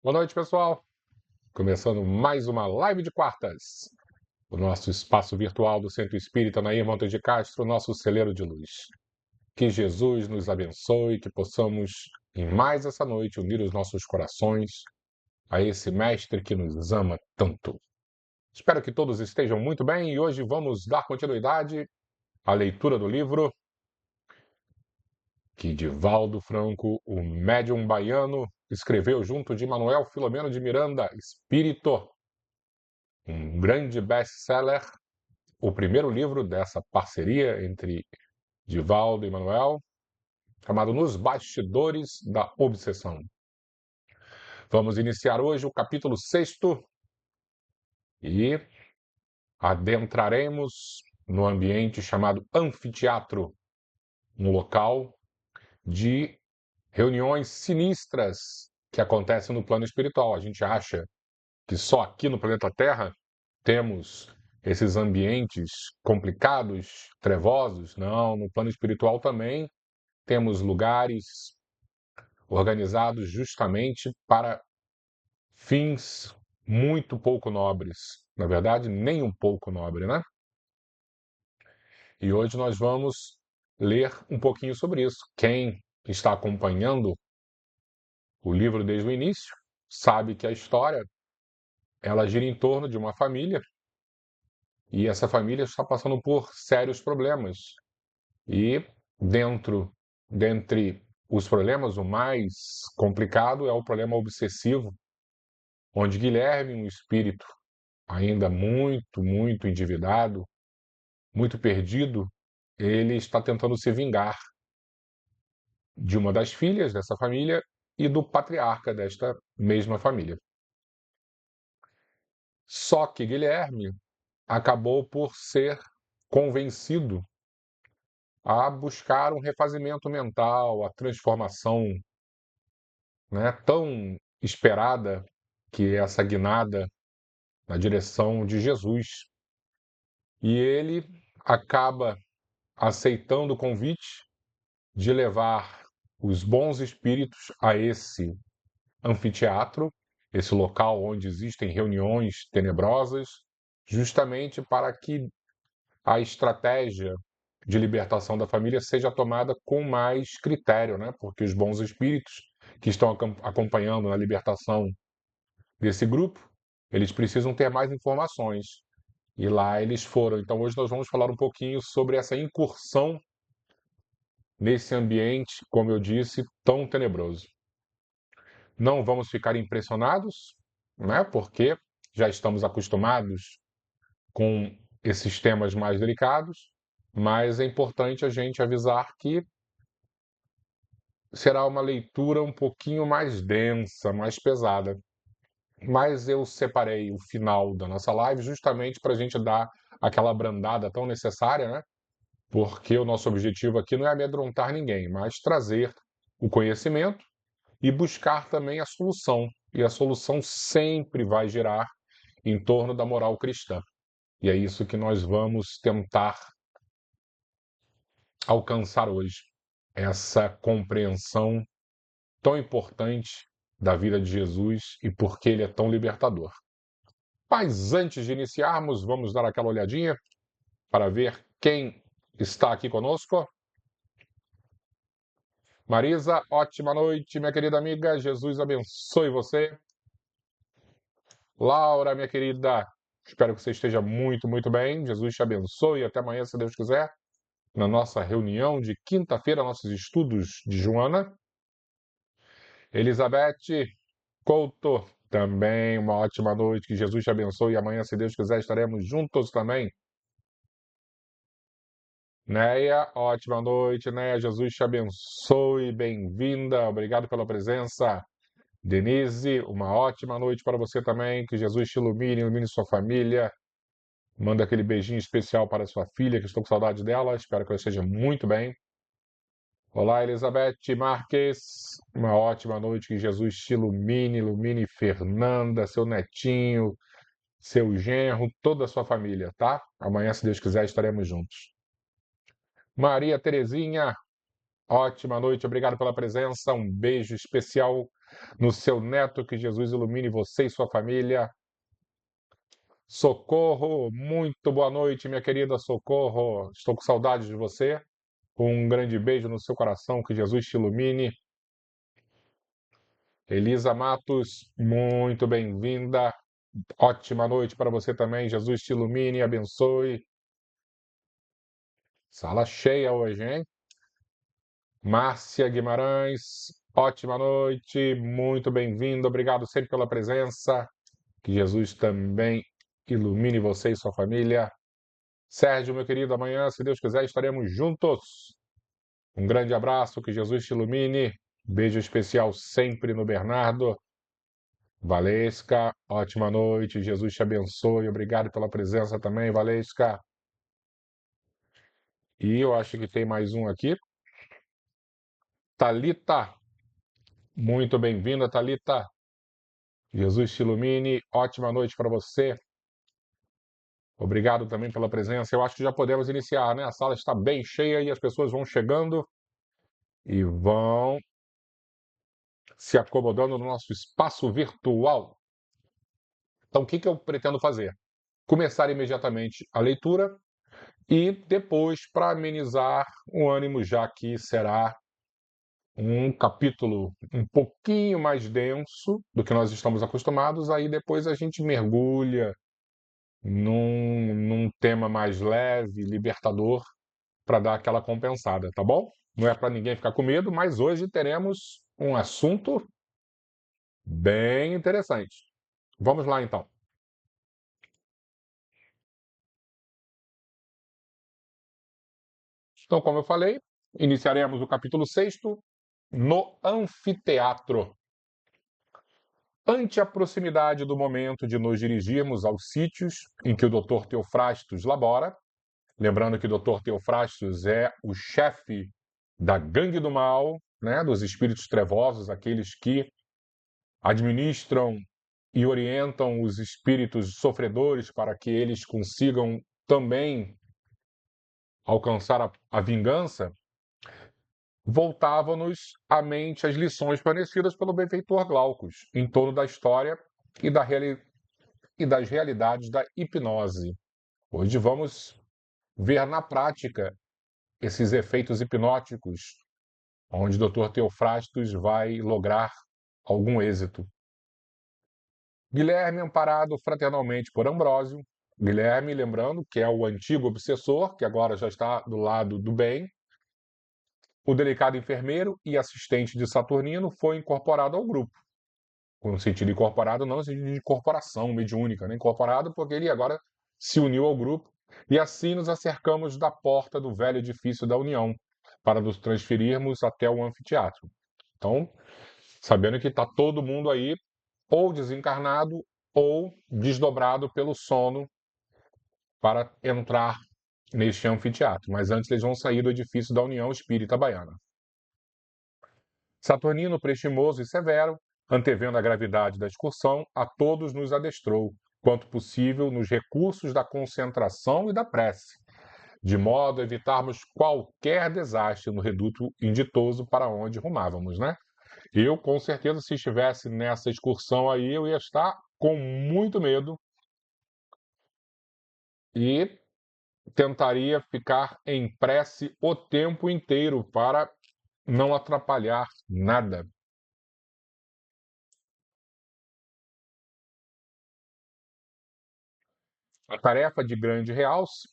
Boa noite, pessoal. Começando mais uma live de quartas. O nosso espaço virtual do Centro Espírita Nair Monte de Castro, nosso celeiro de luz. Que Jesus nos abençoe, que possamos, em mais essa noite, unir os nossos corações a esse Mestre que nos ama tanto. Espero que todos estejam muito bem e hoje vamos dar continuidade à leitura do livro que Divaldo Franco, o médium baiano, escreveu junto de Manuel Filomeno de Miranda, Espírito, um grande best-seller, o primeiro livro dessa parceria entre Divaldo e Manuel, chamado Nos Bastidores da Obsessão. Vamos iniciar hoje o capítulo 6º e adentraremos no ambiente chamado anfiteatro, um local de reuniões sinistras que acontecem no plano espiritual. A gente acha que só aqui no planeta Terra temos esses ambientes complicados, trevosos. Não, no plano espiritual também temos lugares organizados justamente para fins muito pouco nobres. Na verdade, nem um pouco nobre, né? E hoje nós vamos ler um pouquinho sobre isso. Quem está acompanhando o livro desde o início sabe que a história ela gira em torno de uma família e essa família está passando por sérios problemas. E dentre os problemas, o mais complicado é o problema obsessivo, onde Guilherme, um espírito ainda muito endividado, muito perdido, ele está tentando se vingar de uma das filhas dessa família e do patriarca desta mesma família. Só que Guilherme acabou por ser convencido a buscar um refazimento mental, a transformação, né, tão esperada que é essa guinada na direção de Jesus. E ele acaba aceitando o convite de levar os bons espíritos a esse anfiteatro, esse local onde existem reuniões tenebrosas, justamente para que a estratégia de libertação da família seja tomada com mais critério, né? Porque os bons espíritos que estão acompanhando na libertação desse grupo, eles precisam ter mais informações. E lá eles foram. Então hoje nós vamos falar um pouquinho sobre essa incursão nesse ambiente, como eu disse, tão tenebroso. Não vamos ficar impressionados, né? Porque já estamos acostumados com esses temas mais delicados, mas é importante a gente avisar que será uma leitura um pouquinho mais densa, mais pesada. Mas eu separei o final da nossa live justamente para a gente dar aquela abrandada tão necessária, né? Porque o nosso objetivo aqui não é amedrontar ninguém, mas trazer o conhecimento e buscar também a solução. E a solução sempre vai girar em torno da moral cristã. E é isso que nós vamos tentar alcançar hoje. Essa compreensão tão importante da vida de Jesus e por que ele é tão libertador. Mas antes de iniciarmos, vamos dar aquela olhadinha para ver quem está aqui conosco. Marisa, ótima noite, minha querida amiga. Jesus abençoe você. Laura, minha querida, espero que você esteja muito bem. Jesus te abençoe. Até amanhã, se Deus quiser, na nossa reunião de quinta-feira, nossos estudos de Joana. Elizabeth Couto, também uma ótima noite. Que Jesus te abençoe. E amanhã, se Deus quiser, estaremos juntos também. Neia, ótima noite, Neia. Jesus te abençoe. Bem-vinda. Obrigado pela presença. Denise, uma ótima noite para você também. Que Jesus te ilumine, ilumine sua família. Manda aquele beijinho especial para sua filha, que estou com saudade dela. Espero que ela esteja muito bem. Olá, Elizabeth Marques. Uma ótima noite. Que Jesus te ilumine, ilumine Fernanda, seu netinho, seu genro, toda a sua família, tá? Amanhã, se Deus quiser, estaremos juntos. Maria Terezinha, ótima noite, obrigado pela presença. Um beijo especial no seu neto, que Jesus ilumine você e sua família. Socorro, muito boa noite, minha querida Socorro. Estou com saudade de você. Um grande beijo no seu coração, que Jesus te ilumine. Elisa Matos, muito bem-vinda. Ótima noite para você também. Jesus te ilumine e abençoe. Sala cheia hoje, hein? Márcia Guimarães, ótima noite, muito bem-vindo. Obrigado sempre pela presença. Que Jesus também ilumine você e sua família. Sérgio, meu querido, amanhã, se Deus quiser, estaremos juntos. Um grande abraço, que Jesus te ilumine. Beijo especial sempre no Bernardo. Valesca, ótima noite, Jesus te abençoe. Obrigado pela presença também, Valesca. E eu acho que tem mais um aqui. Talita, muito bem-vinda, Talita. Jesus te ilumine, ótima noite para você. Obrigado também pela presença. Eu acho que já podemos iniciar, né? A sala está bem cheia e as pessoas vão chegando e vão se acomodando no nosso espaço virtual. Então, o que eu pretendo fazer? Começar imediatamente a leitura e depois, para amenizar o ânimo, já que será um capítulo um pouquinho mais denso do que nós estamos acostumados, aí depois a gente mergulha num tema mais leve, libertador, para dar aquela compensada, tá bom? Não é para ninguém ficar com medo, mas hoje teremos um assunto bem interessante. Vamos lá, então. Então, como eu falei, iniciaremos o capítulo 6º no anfiteatro. Ante a proximidade do momento de nos dirigirmos aos sítios em que o Dr. Teofrastos labora, lembrando que o Dr. Teofrastos é o chefe da gangue do mal, né, dos espíritos trevosos, aqueles que administram e orientam os espíritos sofredores para que eles consigam também alcançar a vingança, voltavam-nos à mente as lições fornecidas pelo benfeitor Glaucus em torno da história e, e das realidades da hipnose. Hoje vamos ver na prática esses efeitos hipnóticos, onde o Dr. Teofrastos vai lograr algum êxito. Guilherme, amparado fraternalmente por Ambrósio, Guilherme, lembrando que é o antigo obsessor, que agora já está do lado do bem, o delicado enfermeiro e assistente de Saturnino, foi incorporado ao grupo. No sentido incorporado, não no sentido de incorporação mediúnica, né? Incorporado porque ele agora se uniu ao grupo, e assim nos acercamos da porta do velho edifício da União, para nos transferirmos até o anfiteatro. Então, sabendo que está todo mundo aí ou desencarnado ou desdobrado pelo sono para entrar neste anfiteatro. Mas antes eles vão sair do edifício da União Espírita Baiana. Saturnino, prestimoso e severo, antevendo a gravidade da excursão, a todos nos adestrou, quanto possível, nos recursos da concentração e da prece, de modo a evitarmos qualquer desastre no reduto inditoso para onde rumávamos, né? Eu, com certeza, se estivesse nessa excursão aí, eu ia estar com muito medo e tentaria ficar em prece o tempo inteiro para não atrapalhar nada. A tarefa de grande realce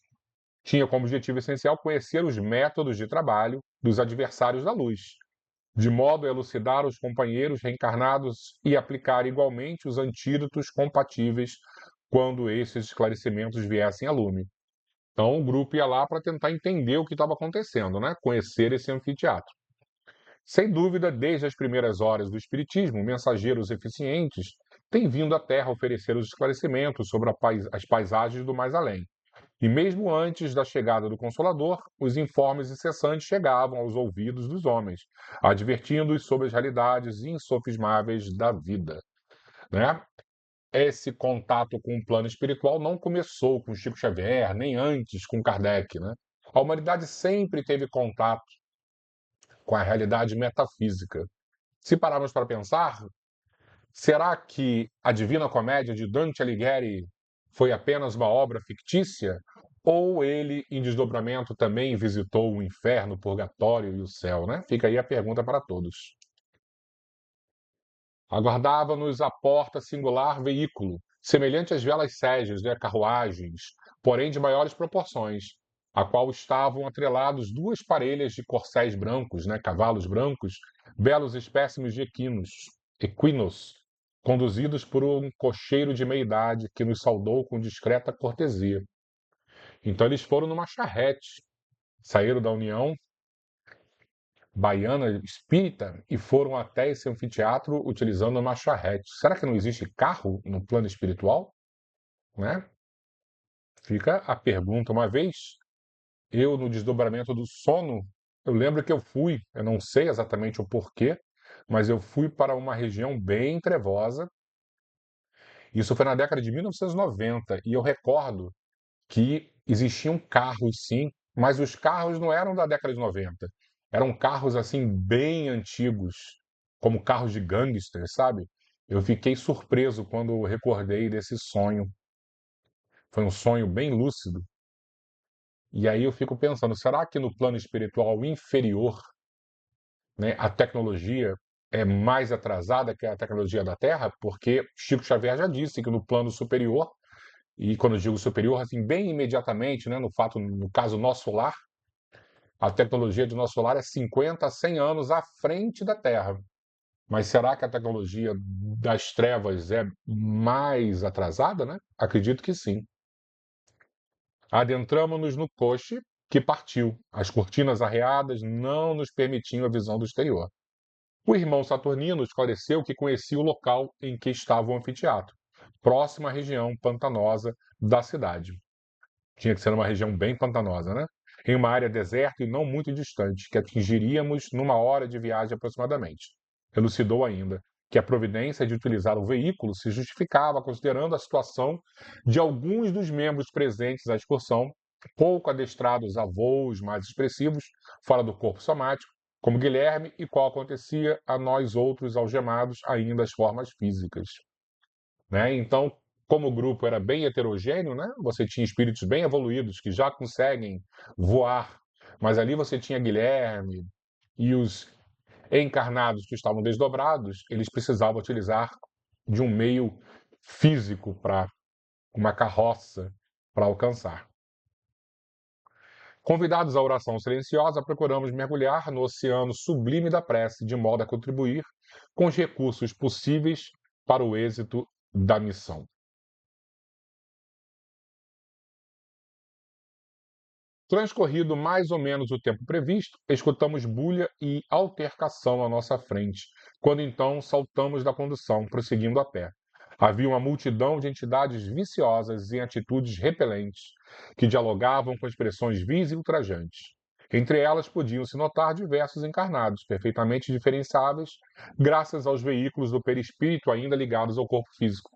tinha como objetivo essencial conhecer os métodos de trabalho dos adversários da luz, de modo a elucidar os companheiros reencarnados e aplicar igualmente os antídotos compatíveis quando esses esclarecimentos viessem a lume. Então, o grupo ia lá para tentar entender o que estava acontecendo, né? Conhecer esse anfiteatro. Sem dúvida, desde as primeiras horas do Espiritismo, mensageiros eficientes têm vindo à Terra oferecer os esclarecimentos sobre as paisagens do mais além. E mesmo antes da chegada do Consolador, os informes incessantes chegavam aos ouvidos dos homens, advertindo-os sobre as realidades insofismáveis da vida. Né? Esse contato com o plano espiritual não começou com Chico Xavier, nem antes com Kardec. Né? A humanidade sempre teve contato com a realidade metafísica. Se pararmos para pensar, será que a Divina Comédia de Dante Alighieri foi apenas uma obra fictícia? Ou ele, em desdobramento, também visitou o inferno, o purgatório e o céu, né? Fica aí a pergunta para todos. Aguardava-nos à porta singular veículo, semelhante às velas ségias, né, carruagens, porém de maiores proporções, a qual estavam atrelados duas parelhas de corcéis brancos, né, cavalos brancos, belos espécimes de equinos, conduzidos por um cocheiro de meia-idade que nos saudou com discreta cortesia. Então eles foram numa charrete, saíram da União Baiana Espírita e foram até esse anfiteatro utilizando uma charrete. Será que não existe carro no plano espiritual? Né? Fica a pergunta. Uma vez, eu no desdobramento do sono, eu lembro que eu não sei exatamente o porquê, mas eu fui para uma região bem trevosa. Isso foi na década de 1990 e eu recordo que existiam carros, sim, mas os carros não eram da década de 90. Eram carros assim bem antigos, como carros de gangsters, sabe? Eu fiquei surpreso quando recordei desse sonho. Foi um sonho bem lúcido. E aí eu fico pensando, será que no plano espiritual inferior, né, a tecnologia é mais atrasada que a tecnologia da Terra? Porque Chico Xavier já disse que no plano superior, e quando eu digo superior, assim, bem imediatamente, né, no caso nosso lar, a tecnologia do nosso lar é 50 a 100 anos à frente da Terra. Mas será que a tecnologia das trevas é mais atrasada, né? Acredito que sim. Adentramos-nos no coche que partiu. As cortinas arreadas não nos permitiam a visão do exterior. O irmão Saturnino esclareceu que conhecia o local em que estava o anfiteatro, próximo à região pantanosa da cidade. Tinha que ser uma região bem pantanosa, né? Em uma área deserta e não muito distante, que atingiríamos numa hora de viagem aproximadamente. Elucidou ainda que a providência de utilizar o veículo se justificava considerando a situação de alguns dos membros presentes à excursão, pouco adestrados a voos mais expressivos, fora do corpo somático, como Guilherme, e qual acontecia a nós outros algemados ainda às formas físicas. Né? Então, como o grupo era bem heterogêneo, né? Você tinha espíritos bem evoluídos que já conseguem voar, mas ali você tinha Guilherme e os encarnados que estavam desdobrados, eles precisavam utilizar de um meio físico para uma carroça para alcançar. Convidados à oração silenciosa, procuramos mergulhar no oceano sublime da prece, de modo a contribuir com os recursos possíveis para o êxito da missão. Transcorrido mais ou menos o tempo previsto, escutamos bulha e altercação à nossa frente, quando então saltamos da condução, prosseguindo a pé. Havia uma multidão de entidades viciosas e atitudes repelentes, que dialogavam com expressões vis e ultrajantes. Entre elas podiam-se notar diversos encarnados, perfeitamente diferenciáveis, graças aos veículos do perispírito ainda ligados ao corpo físico.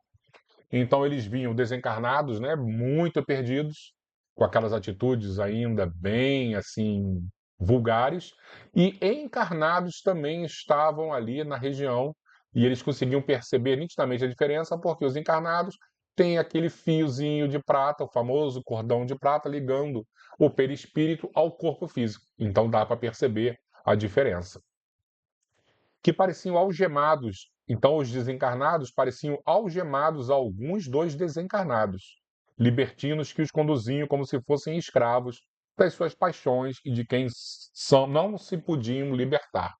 Então eles vinham desencarnados, né, muito perdidos, com aquelas atitudes ainda bem assim vulgares, e encarnados também estavam ali na região e eles conseguiam perceber nitidamente a diferença porque os encarnados têm aquele fiozinho de prata, o famoso cordão de prata ligando o perispírito ao corpo físico. Então dá para perceber a diferença que pareciam algemados. Então, os desencarnados pareciam algemados a alguns dos desencarnados, libertinos que os conduziam como se fossem escravos das suas paixões e de quem não se podiam libertar.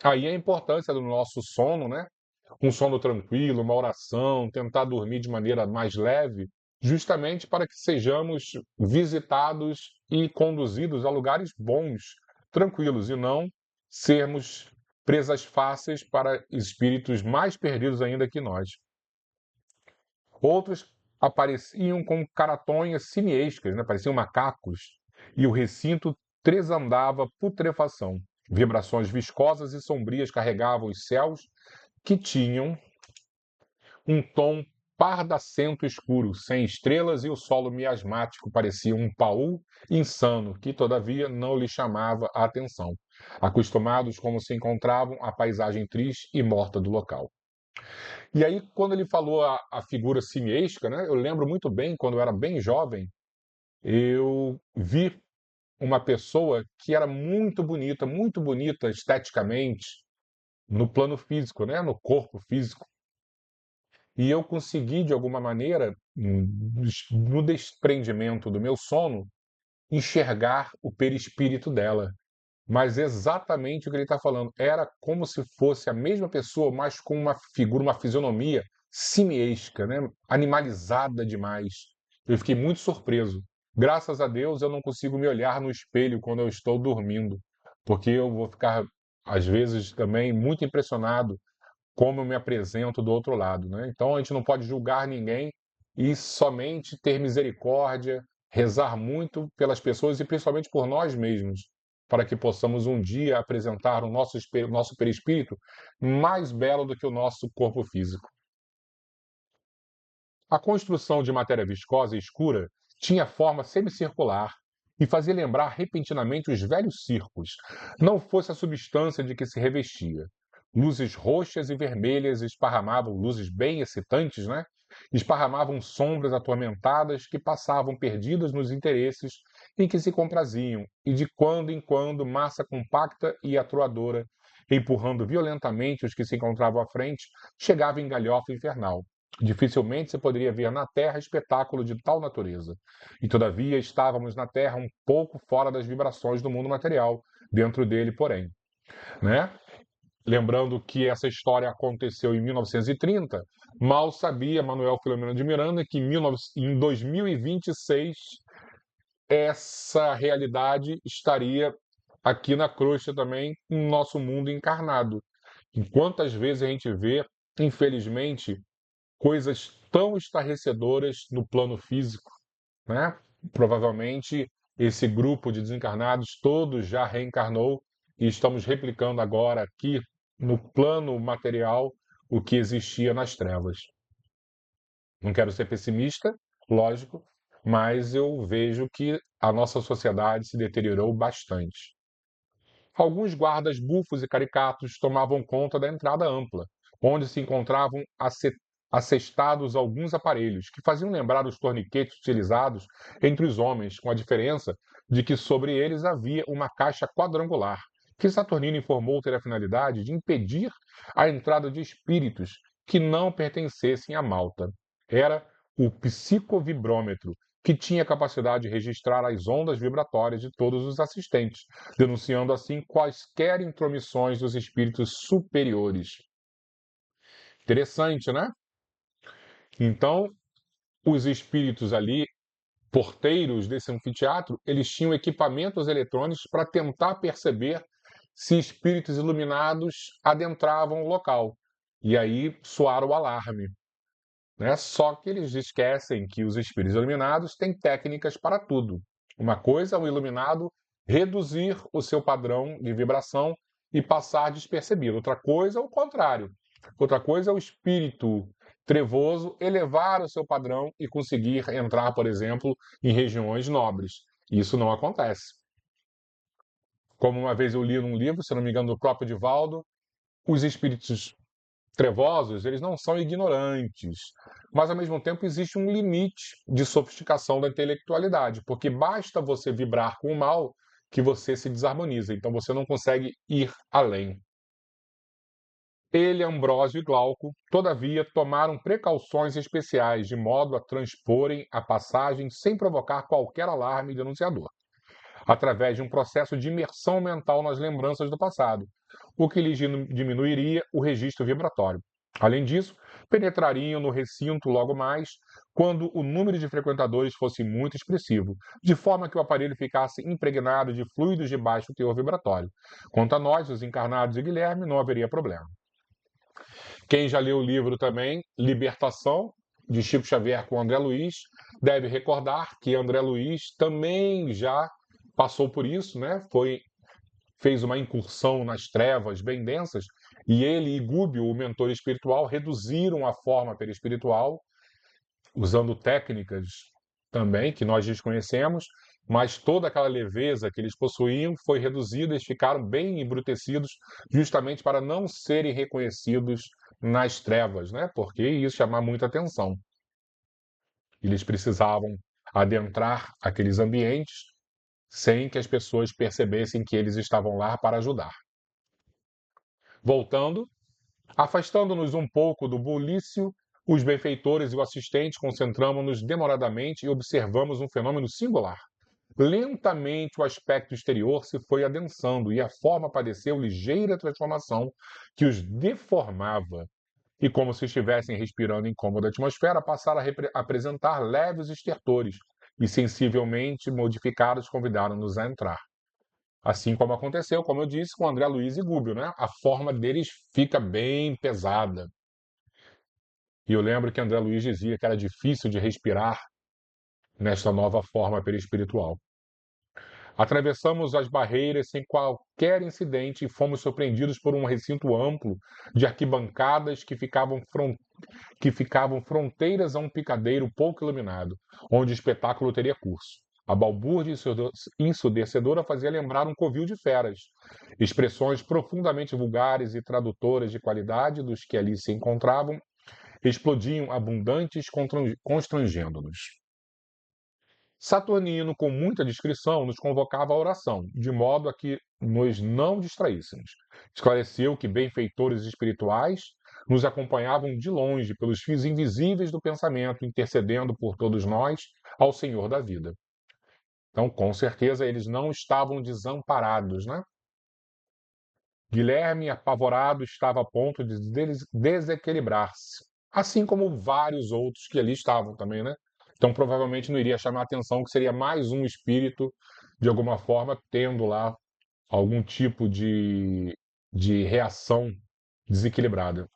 Aí a importância do nosso sono, né? Um sono tranquilo, uma oração, tentar dormir de maneira mais leve, justamente para que sejamos visitados e conduzidos a lugares bons, tranquilos, e não sermos presas fáceis para espíritos mais perdidos ainda que nós. Outros apareciam com caratonhas simiescas, né? Pareciam macacos, e o recinto tresandava putrefação. Vibrações viscosas e sombrias carregavam os céus que tinham um tom pardacento escuro, sem estrelas, e o solo miasmático parecia um paú insano, que todavia não lhe chamava a atenção. acostumados como se encontravam à paisagem triste e morta do local. E aí, quando ele falou a figura simiesca, né, eu lembro muito bem, quando eu era bem jovem, eu vi uma pessoa que era muito bonita esteticamente, no plano físico, né, no corpo físico. E eu consegui, de alguma maneira, no desprendimento do meu sono, enxergar o perispírito dela. Mas exatamente o que ele está falando. Era como se fosse a mesma pessoa, mas com uma figura, uma fisionomia simiesca, né? Animalizada demais. Eu fiquei muito surpreso. Graças a Deus eu não consigo me olhar no espelho quando eu estou dormindo, porque eu vou ficar, às vezes, também muito impressionado como eu me apresento do outro lado, né? Então a gente não pode julgar ninguém e somente ter misericórdia, rezar muito pelas pessoas e principalmente por nós mesmos, para que possamos um dia apresentar o nosso perispírito mais belo do que o nosso corpo físico. A construção de matéria viscosa e escura tinha forma semicircular e fazia lembrar repentinamente os velhos circos, não fosse a substância de que se revestia. Luzes roxas e vermelhas esparramavam, luzes bem excitantes, né? Esparramavam sombras atormentadas que passavam perdidas nos interesses em que se compraziam, e de quando em quando massa compacta e atroadora, empurrando violentamente os que se encontravam à frente, chegava em galhofa infernal. Dificilmente se poderia ver na Terra espetáculo de tal natureza. E todavia estávamos na Terra um pouco fora das vibrações do mundo material, dentro dele, porém, né? Lembrando que essa história aconteceu em 1930, mal sabia Manuel Filomeno de Miranda que em 2026 essa realidade estaria aqui na crosta também, no nosso mundo encarnado. E quantas vezes a gente vê, infelizmente, coisas tão estarrecedoras no plano físico, né? Provavelmente esse grupo de desencarnados todos já reencarnou e estamos replicando agora aqui no plano material o que existia nas trevas. Não quero ser pessimista, lógico, mas eu vejo que a nossa sociedade se deteriorou bastante. Alguns guardas bufos e caricatos tomavam conta da entrada ampla, onde se encontravam assestados alguns aparelhos, que faziam lembrar os torniquetes utilizados entre os homens, com a diferença de que sobre eles havia uma caixa quadrangular, que Saturnino informou ter a finalidade de impedir a entrada de espíritos que não pertencessem à Malta. Era o psicovibrômetro, que tinha capacidade de registrar as ondas vibratórias de todos os assistentes, denunciando assim quaisquer intromissões dos espíritos superiores. Interessante, né? Então, os espíritos ali, porteiros desse anfiteatro, eles tinham equipamentos eletrônicos para tentar perceber se espíritos iluminados adentravam o local. E aí soaram o alarme. Né? Só que eles esquecem que os espíritos iluminados têm técnicas para tudo. Uma coisa é o iluminado reduzir o seu padrão de vibração e passar despercebido. Outra coisa é o contrário. Outra coisa é o espírito trevoso elevar o seu padrão e conseguir entrar, por exemplo, em regiões nobres. Isso não acontece. Como uma vez eu li num livro, se não me engano, do próprio Divaldo, os espíritos trevosos, eles não são ignorantes, mas ao mesmo tempo existe um limite de sofisticação da intelectualidade, porque basta você vibrar com o mal que você se desarmoniza, então você não consegue ir além. Ele, Ambrósio e Glauco, todavia, tomaram precauções especiais de modo a transporem a passagem sem provocar qualquer alarme denunciador, através de um processo de imersão mental nas lembranças do passado, o que lhes diminuiria o registro vibratório. Além disso, penetrariam no recinto logo mais quando o número de frequentadores fosse muito expressivo, de forma que o aparelho ficasse impregnado de fluidos de baixo teor vibratório. Quanto a nós, os encarnados e Guilherme, não haveria problema. Quem já leu o livro também, Libertação, de Chico Xavier com André Luiz, deve recordar que André Luiz também já passou por isso, né? Fez uma incursão nas trevas bem densas, e ele e Gúbio, o mentor espiritual, reduziram a forma perispiritual, usando técnicas também que nós desconhecemos, mas toda aquela leveza que eles possuíam foi reduzida, eles ficaram bem embrutecidos, justamente para não serem reconhecidos nas trevas, né? Porque isso chamar muita atenção. Eles precisavam adentrar aqueles ambientes sem que as pessoas percebessem que eles estavam lá para ajudar. Voltando, afastando-nos um pouco do bulício, os benfeitores e o assistente concentramos-nos demoradamente e observamos um fenômeno singular. Lentamente o aspecto exterior se foi adensando e a forma padeceu ligeira transformação que os deformava. E como se estivessem respirando incômoda atmosfera, passaram a apresentar leves estertores e sensivelmente modificados convidaram-nos a entrar. Assim como aconteceu, como eu disse, com André Luiz e Gúbio, né? A forma deles fica bem pesada. E eu lembro que André Luiz dizia que era difícil de respirar nesta nova forma perispiritual. Atravessamos as barreiras sem qualquer incidente e fomos surpreendidos por um recinto amplo de arquibancadas que ficavam fronteiras a um picadeiro pouco iluminado, onde o espetáculo teria curso. A balbúrdia ensurdecedora fazia lembrar um covil de feras. Expressões profundamente vulgares e tradutoras de qualidade dos que ali se encontravam explodiam abundantes, constrangendo-nos. Saturnino, com muita discrição, nos convocava à oração, de modo a que nos não distraíssemos. Esclareceu que benfeitores espirituais nos acompanhavam de longe pelos fios invisíveis do pensamento, intercedendo por todos nós ao Senhor da vida. Então, com certeza, eles não estavam desamparados, né? Guilherme, apavorado, estava a ponto de desequilibrar-se, assim como vários outros que ali estavam também, né? Então, provavelmente não iria chamar a atenção que seria mais um espírito, de alguma forma, tendo lá algum tipo de reação desequilibrada.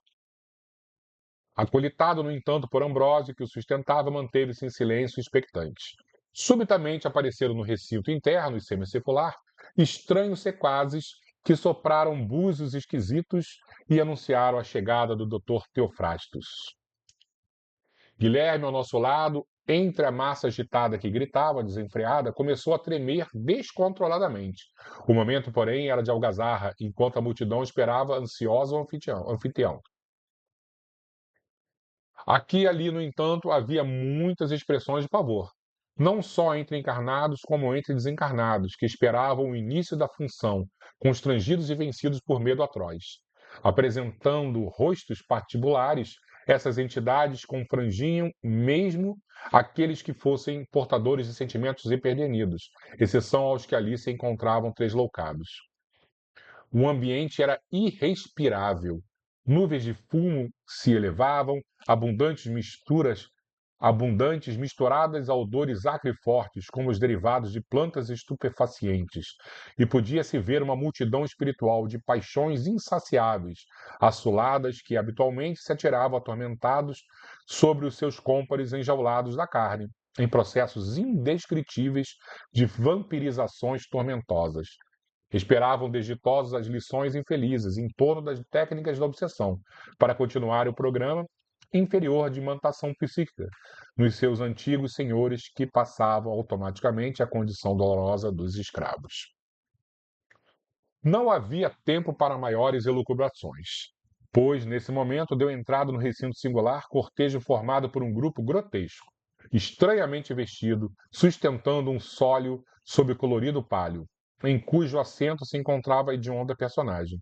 Acolitado, no entanto, por Ambrósio, que o sustentava, manteve-se em silêncio expectante. Subitamente apareceram no recinto interno e semicircular estranhos sequazes que sopraram búzios esquisitos e anunciaram a chegada do Dr. Teofrastos. Guilherme, ao nosso lado, entre a massa agitada que gritava, desenfreada, começou a tremer descontroladamente. O momento, porém, era de algazarra, enquanto a multidão esperava ansiosa o anfitrião. Aqui e ali, no entanto, havia muitas expressões de pavor, não só entre encarnados como entre desencarnados, que esperavam o início da função, constrangidos e vencidos por medo atroz. Apresentando rostos patibulares, essas entidades confrangiam mesmo aqueles que fossem portadores de sentimentos hipervenidos, exceção aos que ali se encontravam tresloucados. O ambiente era irrespirável. Nuvens de fumo se elevavam, abundantes misturadas a odores acrifortes, como os derivados de plantas estupefacientes, e podia-se ver uma multidão espiritual de paixões insaciáveis, assoladas que habitualmente se atiravam atormentados sobre os seus cômpares enjaulados da carne, em processos indescritíveis de vampirizações tormentosas. Esperavam desditosos as lições infelizes em torno das técnicas da obsessão, para continuar o programa inferior de imantação psíquica nos seus antigos senhores que passavam automaticamente à condição dolorosa dos escravos. Não havia tempo para maiores elucubrações, pois, nesse momento, deu entrada no recinto singular cortejo formado por um grupo grotesco, estranhamente vestido, sustentando um sólio sob colorido palio, em cujo assento se encontrava a hedionda personagem.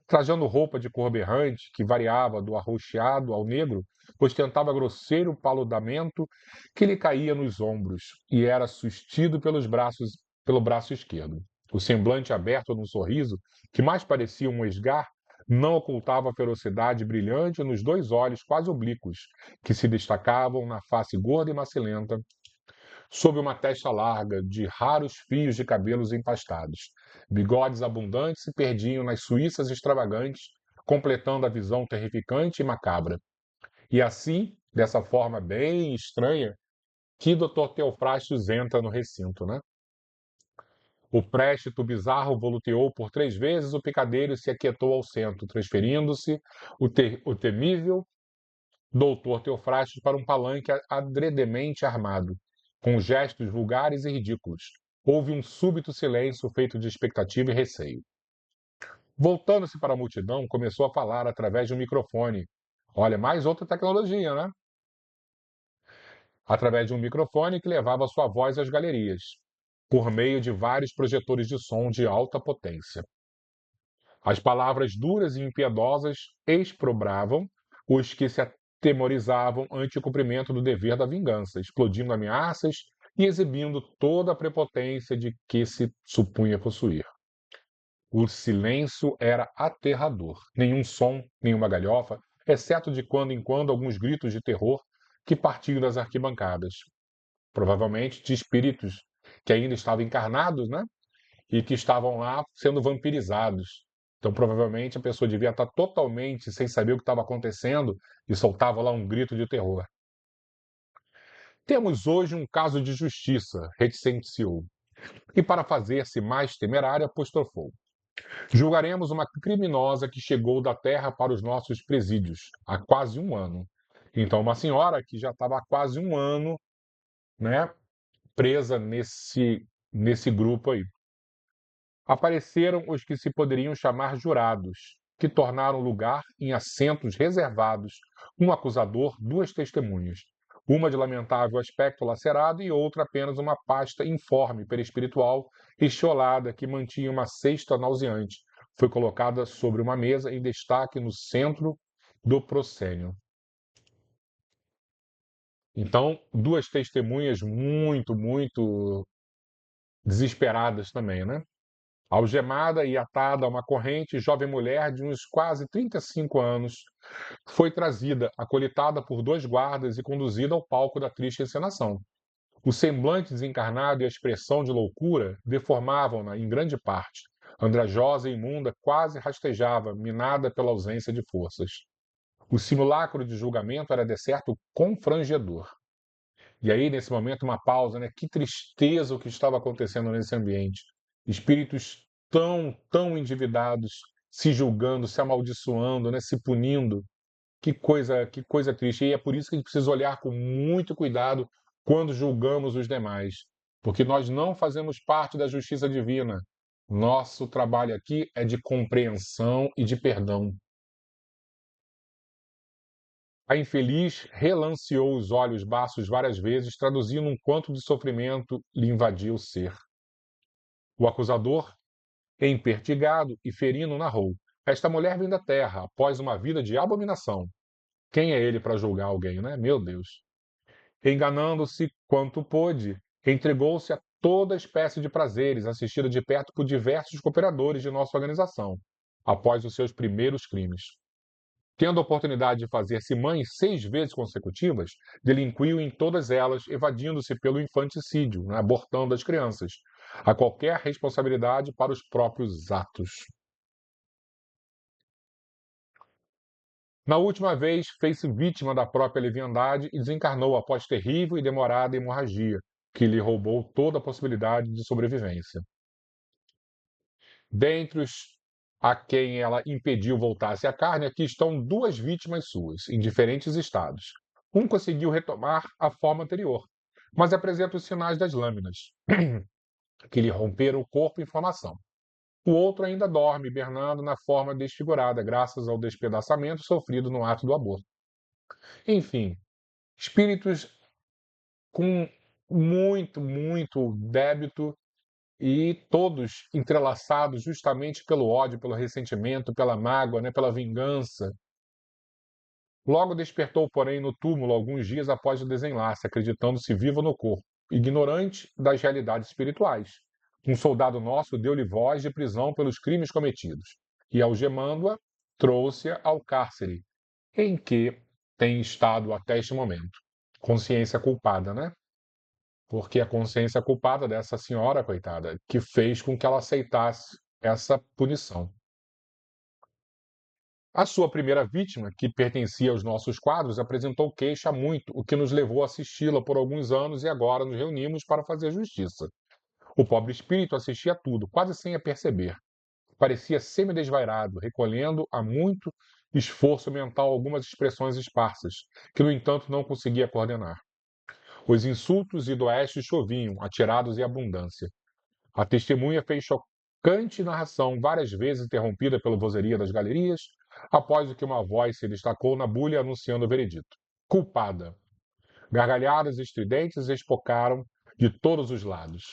Trajando roupa de cor berrante, que variava do arroxeado ao negro, ostentava grosseiro paludamento que lhe caía nos ombros e era sustido pelo braço esquerdo. O semblante aberto num sorriso, que mais parecia um esgar, não ocultava a ferocidade brilhante nos dois olhos quase oblíquos, que se destacavam na face gorda e macilenta, sob uma testa larga, de raros fios de cabelos empastados. Bigodes abundantes se perdiam nas suíças extravagantes, completando a visão terrificante e macabra. E assim, dessa forma bem estranha, que Dr. Teofrastos entra no recinto, né? O préstito bizarro voluteou por 3 vezes, o picadeiro se aquietou ao centro, transferindo-se o temível doutor Teofrastos para um palanque adredemente armado, com gestos vulgares e ridículos. Houve um súbito silêncio feito de expectativa e receio. Voltando-se para a multidão, começou a falar através de um microfone. Olha, mais outra tecnologia, né? Através de um microfone que levava sua voz às galerias, por meio de vários projetores de som de alta potência. As palavras duras e impiedosas exprobravam os que se atemorizavam ante o cumprimento do dever da vingança, explodindo ameaças e exibindo toda a prepotência de que se supunha possuir. O silêncio era aterrador. Nenhum som, nenhuma galhofa, exceto de quando em quando alguns gritos de terror que partiam das arquibancadas. Provavelmente de espíritos que ainda estavam encarnados, né? E que estavam lá sendo vampirizados. Então, provavelmente, a pessoa devia estar totalmente sem saber o que estava acontecendo e soltava lá um grito de terror. Temos hoje um caso de justiça, reticenciou, e para fazer-se mais temerário, apostrofou. Julgaremos uma criminosa que chegou da terra para os nossos presídios há quase um ano. Então, uma senhora que já estava há quase um ano, né, presa nesse grupo aí. Apareceram os que se poderiam chamar jurados, que tornaram o lugar em assentos reservados, um acusador, duas testemunhas, uma de lamentável aspecto lacerado e outra apenas uma pasta informe, perispiritual, estiolada, que mantinha uma cesta nauseante. Foi colocada sobre uma mesa em destaque no centro do proscênio. Então, duas testemunhas muito desesperadas também, né? Algemada e atada a uma corrente, jovem mulher de uns quase 35 anos foi trazida, acolitada por dois guardas e conduzida ao palco da triste encenação. O semblante desencarnado e a expressão de loucura deformavam-na em grande parte. Andrajosa e imunda quase rastejava, minada pela ausência de forças. O simulacro de julgamento era, de certo, confrangedor. E aí, nesse momento, uma pausa, né? Que tristeza o que estava acontecendo nesse ambiente. Espíritos tão endividados, se julgando, se amaldiçoando, né? Se punindo. Que coisa triste. E é por isso que a gente precisa olhar com muito cuidado quando julgamos os demais. Porque nós não fazemos parte da justiça divina. Nosso trabalho aqui é de compreensão e de perdão. A infeliz relanceou os olhos baços várias vezes, traduzindo um quanto de sofrimento lhe invadia o ser. O acusador, empertigado e ferino, narrou: esta mulher vem da terra, após uma vida de abominação. Quem é ele para julgar alguém, né? Meu Deus. Enganando-se quanto pôde, entregou-se a toda espécie de prazeres, assistida de perto por diversos cooperadores de nossa organização, após os seus primeiros crimes. Tendo a oportunidade de fazer-se mãe 6 vezes consecutivas, delinquiu em todas elas, evadindo-se pelo infanticídio, né, abortando as crianças, a qualquer responsabilidade para os próprios atos. Na última vez, fez-se vítima da própria leviandade e desencarnou após terrível e demorada hemorragia, que lhe roubou toda a possibilidade de sobrevivência. Dentre os a quem ela impediu voltar-se à carne, aqui estão duas vítimas suas, em diferentes estados. Um conseguiu retomar a forma anterior, mas apresenta os sinais das lâminas, que lhe romperam o corpo em formação. O outro ainda dorme, hibernando na forma desfigurada, graças ao despedaçamento sofrido no ato do aborto. Enfim, espíritos com muito débito e todos entrelaçados justamente pelo ódio, pelo ressentimento, pela mágoa, né, pela vingança. Logo despertou, porém, no túmulo alguns dias após o desenlace, acreditando-se vivo no corpo, ignorante das realidades espirituais. Um soldado nosso deu-lhe voz de prisão pelos crimes cometidos e, algemando-a, trouxe-a ao cárcere, em que tem estado até este momento. Consciência culpada, né? Porque a consciência culpada dessa senhora, coitada, que fez com que ela aceitasse essa punição. A sua primeira vítima, que pertencia aos nossos quadros, apresentou queixa muito, o que nos levou a assisti-la por alguns anos e agora nos reunimos para fazer justiça. O pobre espírito assistia a tudo, quase sem a perceber. Parecia semi-desvairado, recolhendo a muito esforço mental algumas expressões esparsas, que, no entanto, não conseguia coordenar. Os insultos e doestes choviam, atirados em abundância. A testemunha fez chocante narração, várias vezes interrompida pelo vozeria das galerias, após o que uma voz se destacou na bulha anunciando o veredito. Culpada. Gargalhadas estridentes expocaram de todos os lados.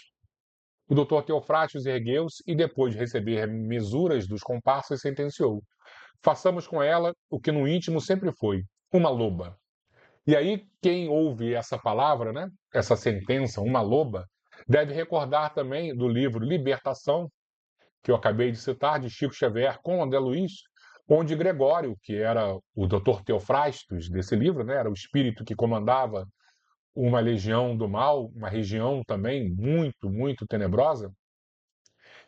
O doutor Teofrástios ergueu-se e, depois de receber mesuras dos comparsas, sentenciou: façamos com ela o que no íntimo sempre foi, uma loba. E aí, quem ouve essa palavra, né, essa sentença, uma loba, deve recordar também do livro Libertação, que eu acabei de citar, de Chico Xavier com André Luiz, onde Gregório, que era o doutor Teofrastos desse livro, né, era o espírito que comandava uma legião do mal, uma região também muito, muito tenebrosa,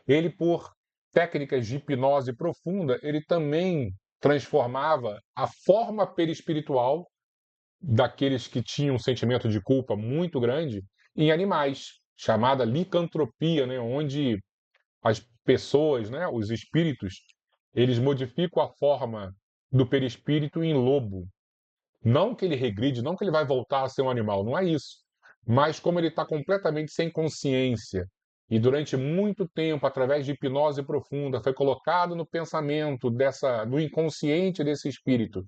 ele, por técnicas de hipnose profunda, ele também transformava a forma perispiritual daqueles que tinham um sentimento de culpa muito grande em animais, chamada licantropia, né, onde as pessoas, né, os espíritos, eles modificam a forma do perispírito em lobo. Não que ele regride, não que ele vai voltar a ser um animal, não é isso. Mas como ele está completamente sem consciência e durante muito tempo, através de hipnose profunda, foi colocado no pensamento no inconsciente desse espírito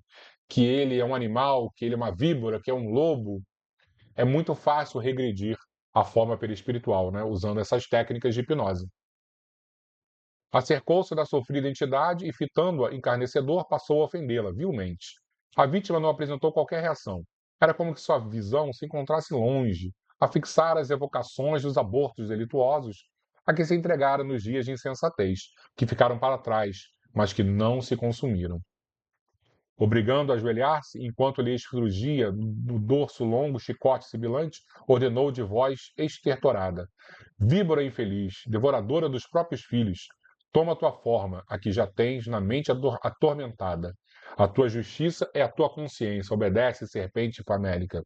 que ele é um animal, que ele é uma víbora, que é um lobo, é muito fácil regredir a forma perispiritual, né, usando essas técnicas de hipnose. Acercou-se da sofrida entidade e, fitando-a encarnecedor, passou a ofendê-la vilmente. A vítima não apresentou qualquer reação. Era como que sua visão se encontrasse longe, a fixar as evocações dos abortos delituosos a que se entregara nos dias de insensatez, que ficaram para trás, mas que não se consumiram. Obrigando a ajoelhar-se, enquanto lhe extrugia do dorso longo chicote sibilante, ordenou de voz estertorada: víbora infeliz, devoradora dos próprios filhos, toma tua forma, a que já tens na mente atormentada. A tua justiça é a tua consciência, obedece, serpente famélica.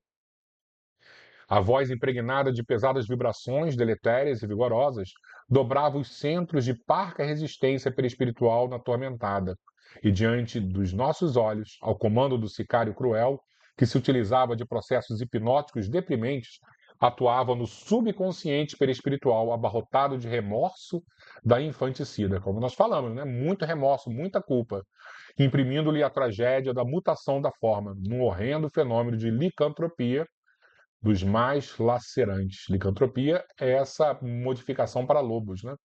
A voz impregnada de pesadas vibrações deletérias e vigorosas dobrava os centros de parca resistência perispiritual na atormentada, e diante dos nossos olhos, ao comando do sicário cruel, que se utilizava de processos hipnóticos deprimentes, atuava no subconsciente perispiritual abarrotado de remorso da infanticida, como nós falamos, né? Muito remorso, muita culpa, imprimindo-lhe a tragédia da mutação da forma, num horrendo fenômeno de licantropia dos mais lacerantes. Licantropia é essa modificação para lobos, né?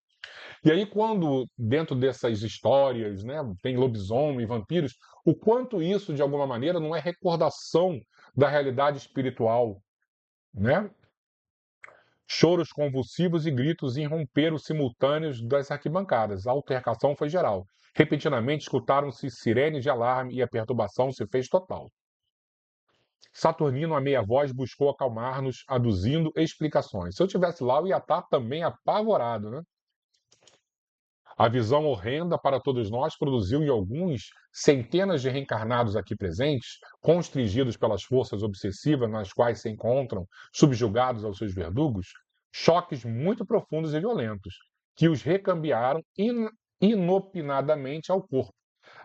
E aí, quando dentro dessas histórias, né, tem lobisomem, vampiros, o quanto isso, de alguma maneira, não é recordação da realidade espiritual, né? Choros convulsivos e gritos irromperam simultâneos das arquibancadas. A altercação foi geral. Repentinamente escutaram-se sirenes de alarme e a perturbação se fez total. Saturnino, a meia voz, buscou acalmar-nos, aduzindo explicações. Se eu tivesse lá, eu ia estar também apavorado, né? A visão horrenda para todos nós produziu em alguns centenas de reencarnados aqui presentes, constringidos pelas forças obsessivas nas quais se encontram, subjugados aos seus verdugos, choques muito profundos e violentos, que os recambiaram inopinadamente ao corpo,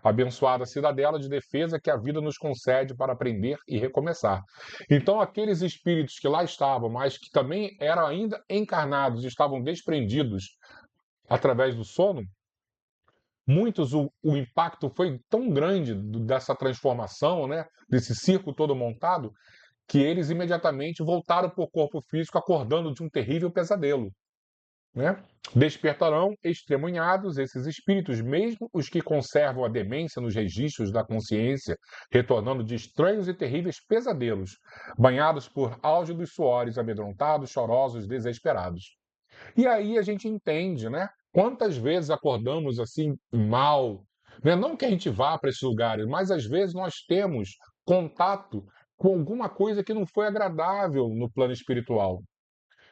abençoada cidadela de defesa que a vida nos concede para aprender e recomeçar. Então, aqueles espíritos que lá estavam, mas que também eram ainda encarnados, estavam desprendidos através do sono, muitos o impacto foi tão grande dessa transformação, né, desse circo todo montado, que eles imediatamente voltaram para o corpo físico acordando de um terrível pesadelo. Né? Despertarão extremunhados esses espíritos, mesmo os que conservam a demência nos registros da consciência, retornando de estranhos e terríveis pesadelos, banhados por álgidos suores, amedrontados, chorosos, desesperados. E aí a gente entende, né? Quantas vezes acordamos assim mal, né? Não que a gente vá para esses lugares, mas às vezes nós temos contato com alguma coisa que não foi agradável no plano espiritual.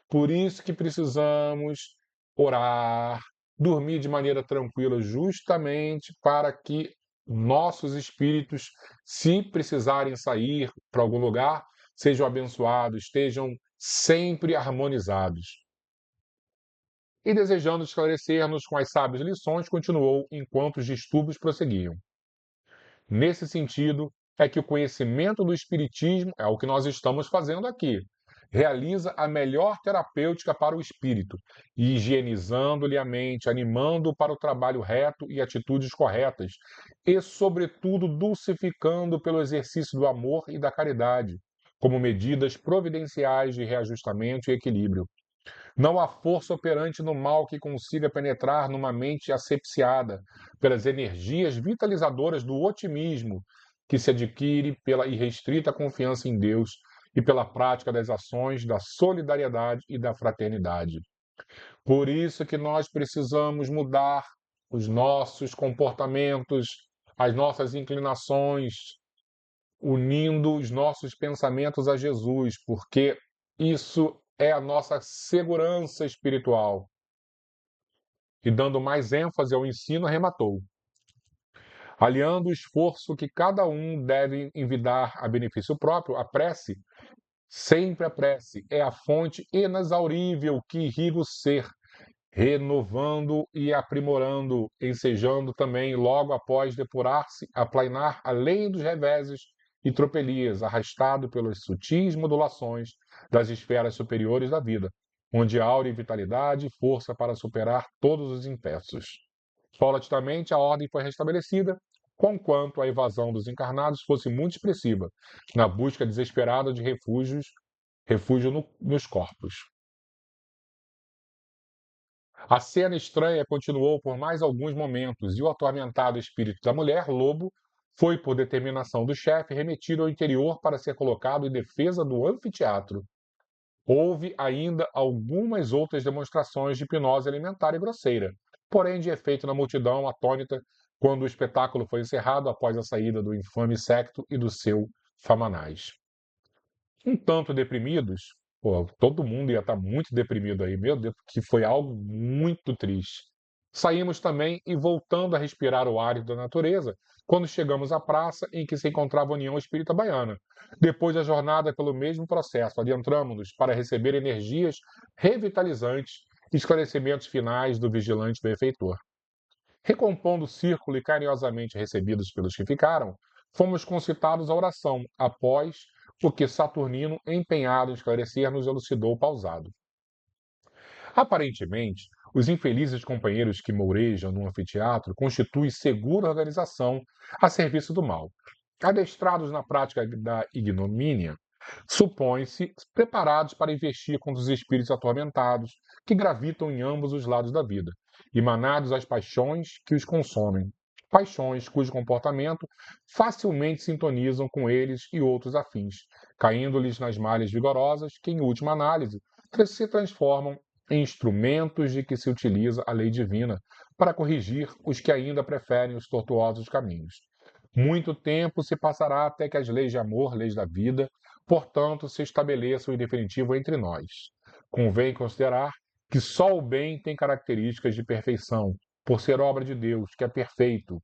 Por isso que precisamos orar, dormir de maneira tranquila, justamente para que nossos espíritos, se precisarem sair para algum lugar, sejam abençoados, estejam sempre harmonizados. E desejando esclarecer-nos com as sábias lições, continuou enquanto os distúrbios prosseguiam. Nesse sentido, é que o conhecimento do Espiritismo é o que nós estamos fazendo aqui. realiza a melhor terapêutica para o espírito, higienizando-lhe a mente, animando-o para o trabalho reto e atitudes corretas, e, sobretudo, dulcificando pelo exercício do amor e da caridade, como medidas providenciais de reajustamento e equilíbrio. Não há força operante no mal que consiga penetrar numa mente asepsiada pelas energias vitalizadoras do otimismo que se adquire pela irrestrita confiança em Deus e pela prática das ações da solidariedade e da fraternidade. Por isso que nós precisamos mudar os nossos comportamentos, as nossas inclinações, unindo os nossos pensamentos a Jesus, porque isso é a nossa segurança espiritual. E dando mais ênfase ao ensino, arrematou: aliando o esforço que cada um deve envidar a benefício próprio, a prece, sempre a prece, é a fonte inexaurível que irriga o ser, renovando e aprimorando, ensejando também, logo após depurar-se, aplainar além dos reveses e tropelias, arrastado pelas sutis modulações das esferas superiores da vida, onde áurea vitalidade e força para superar todos os empeços. Paulatinamente, a ordem foi restabelecida, conquanto a evasão dos encarnados fosse muito expressiva, na busca desesperada de refúgio nos corpos. A cena estranha continuou por mais alguns momentos e o atormentado espírito da mulher, lobo, foi, por determinação do chefe, remetido ao interior para ser colocado em defesa do anfiteatro. Houve ainda algumas outras demonstrações de hipnose alimentar e grosseira, porém de efeito na multidão atônita quando o espetáculo foi encerrado após a saída do infame secto e do seu Famanás. Um tanto deprimidos, pô, todo mundo ia estar muito deprimido aí, meu Deus, porque foi algo muito triste. Saímos também e voltando a respirar o ar da natureza, quando chegamos à praça em que se encontrava a União Espírita Baiana. Depois da jornada pelo mesmo processo, adentramos-nos para receber energias revitalizantes e esclarecimentos finais do vigilante benfeitor. Recompondo o círculo e carinhosamente recebidos pelos que ficaram, fomos concitados à oração, após o que Saturnino, empenhado em esclarecer, nos elucidou pausado. Aparentemente, os infelizes companheiros que mourejam no anfiteatro constituem segura organização a serviço do mal. Adestrados na prática da ignomínia, supõe-se preparados para investir contra os espíritos atormentados que gravitam em ambos os lados da vida, emanados às paixões que os consomem. Paixões cujo comportamento facilmente sintonizam com eles e outros afins, caindo-lhes nas malhas vigorosas que, em última análise, se transformam em instrumentos de que se utiliza a lei divina para corrigir os que ainda preferem os tortuosos caminhos. Muito tempo se passará até que as leis de amor, leis da vida, portanto, se estabeleçam em definitivo entre nós. Convém considerar que só o bem tem características de perfeição, por ser obra de Deus, que é perfeito.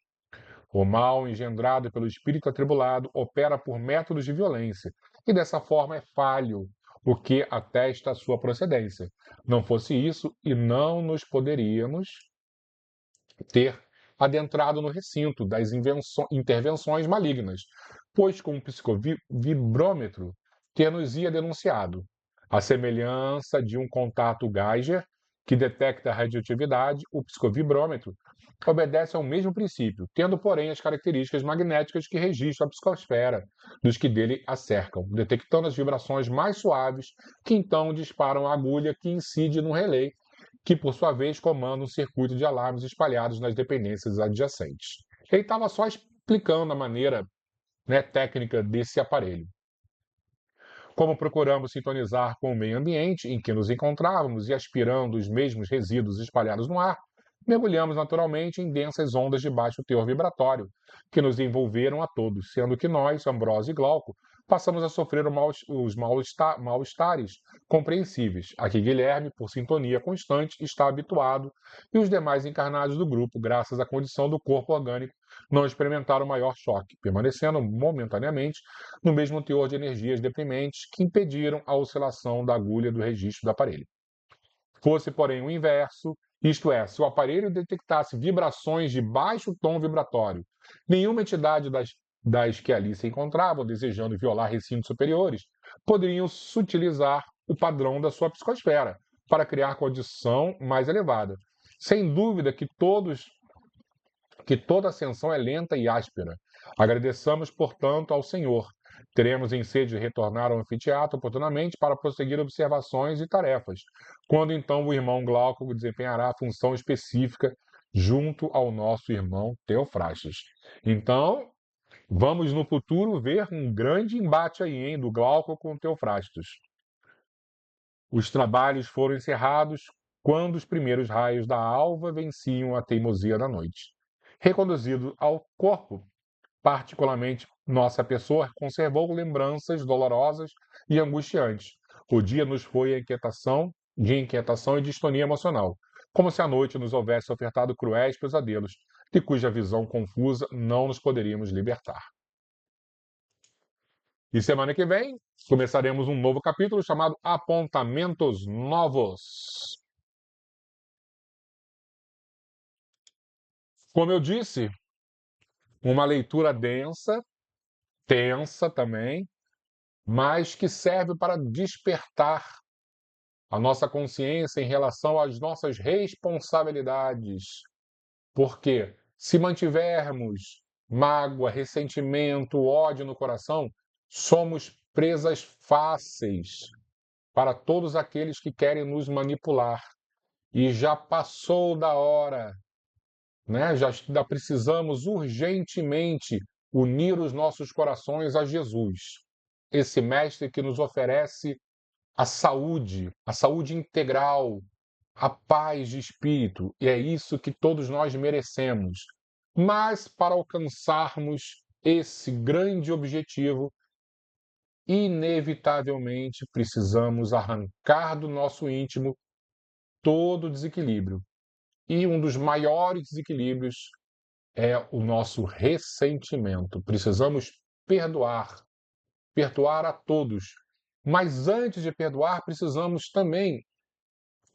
O mal, engendrado pelo espírito atribulado, opera por métodos de violência, e dessa forma é falho, o que atesta a sua procedência. Não fosse isso, e não nos poderíamos ter adentrado no recinto das intervenções malignas, pois com o psicovibrômetro ter-nos-ia denunciado. A semelhança de um contato Geiger, que detecta a radioatividade, o psicovibrômetro obedece ao mesmo princípio, tendo, porém, as características magnéticas que registram a psicosfera dos que dele a cercam, detectando as vibrações mais suaves, que então disparam a agulha que incide no relé, que, por sua vez, comanda um circuito de alarmes espalhados nas dependências adjacentes. Ele estava só explicando a maneira, né, técnica desse aparelho. Como procuramos sintonizar com o meio ambiente em que nos encontrávamos e aspirando os mesmos resíduos espalhados no ar, mergulhamos naturalmente em densas ondas de baixo teor vibratório, que nos envolveram a todos, sendo que nós, Ambrósio e Glauco, passamos a sofrer os mal-estares compreensíveis, a que Guilherme, por sintonia constante, está habituado, e os demais encarnados do grupo, graças à condição do corpo orgânico, não experimentaram maior choque, permanecendo momentaneamente no mesmo teor de energias deprimentes que impediram a oscilação da agulha do registro do aparelho. Fosse, porém, o inverso, isto é, se o aparelho detectasse vibrações de baixo tom vibratório, nenhuma entidade das que ali se encontravam, desejando violar recintos superiores, poderiam sutilizar o padrão da sua psicosfera, para criar condição mais elevada. Sem dúvida que toda ascensão é lenta e áspera. Agradeçamos, portanto, ao Senhor. Teremos em sede de retornar ao anfiteatro oportunamente para prosseguir observações e tarefas, quando então o irmão Glauco desempenhará a função específica junto ao nosso irmão Teofrastes. Então, vamos no futuro ver um grande embate aí, hein, do Glauco com o Teofrastos. Os trabalhos foram encerrados quando os primeiros raios da alva venciam a teimosia da noite. Reconduzido ao corpo, particularmente nossa pessoa conservou lembranças dolorosas e angustiantes. O dia nos foi de inquietação e distonia emocional, como se a noite nos houvesse ofertado cruéis pesadelos, de cuja visão confusa não nos poderíamos libertar. E semana que vem começaremos um novo capítulo chamado Apontamentos Novos. Como eu disse, uma leitura densa, tensa também, mas que serve para despertar a nossa consciência em relação às nossas responsabilidades. Porque se mantivermos mágoa, ressentimento, ódio no coração, somos presas fáceis para todos aqueles que querem nos manipular. E já passou da hora, né? Já precisamos urgentemente unir os nossos corações a Jesus, esse mestre que nos oferece a saúde integral, a paz de espírito, e é isso que todos nós merecemos. Mas para alcançarmos esse grande objetivo, inevitavelmente precisamos arrancar do nosso íntimo todo o desequilíbrio. E um dos maiores desequilíbrios é o nosso ressentimento. Precisamos perdoar, perdoar a todos. Mas antes de perdoar, precisamos também